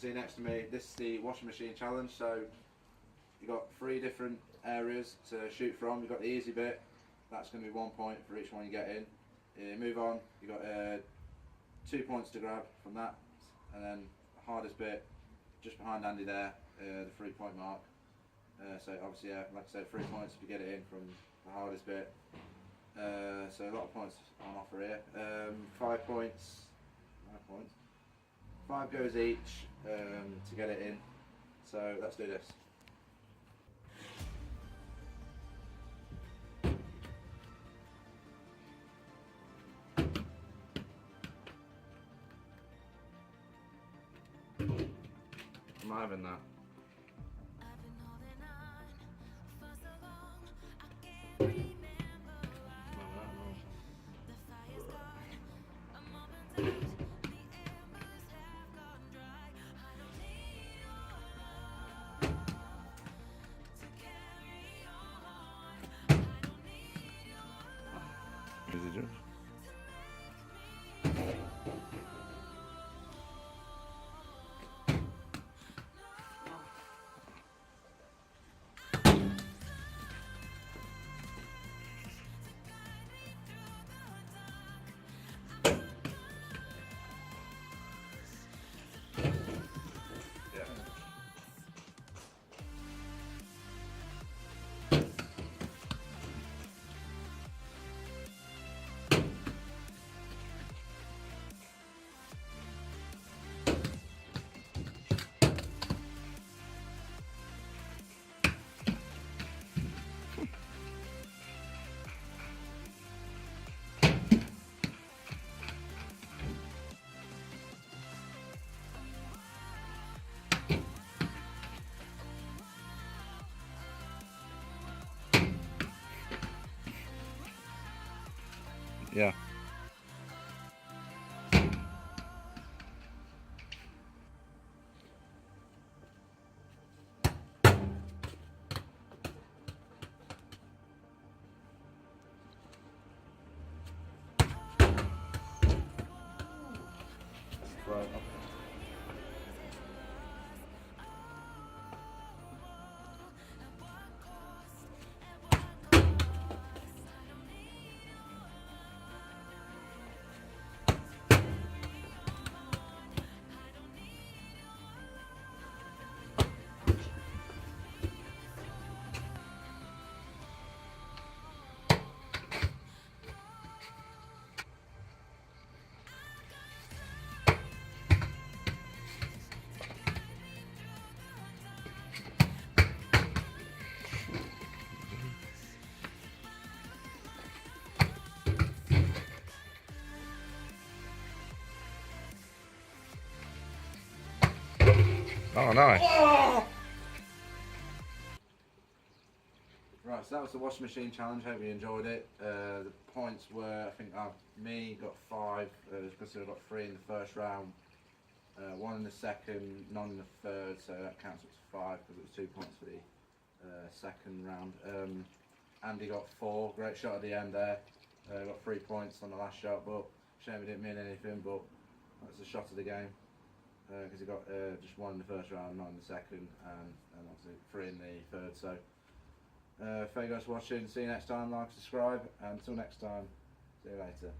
see next to me, this is the washing machine challenge. So you've got 3 different areas to shoot from. You've got the easy bit, that's going to be 1 point for each one you get in. Move on, you've got 2 points to grab from that, and then the hardest bit, just behind Andy there, the 3 point mark. So obviously, yeah, like I said, 3 points if you get it in from the hardest bit. So a lot of points on offer here. 5 points, 5 goes each to get it in. So let's do this. I'm having that. Is it yours? Yeah. Right. Oh, nice. Oh! Right, so that was the washing machine challenge. Hope you enjoyed it. The points were, I think, me got 5. Because I got 3 in the first round, 1 in the second, none in the third. So that counts up to 5 because it was 2 points for the second round. Andy got 4. Great shot at the end there. Got 3 points on the last shot, but shame it didn't mean anything. But that's the shot of the game. Because he got just 1 in the first round, 9 in the second, and obviously 3 in the third. So, thank you guys for watching. See you next time. Like, subscribe, and until next time, see you later.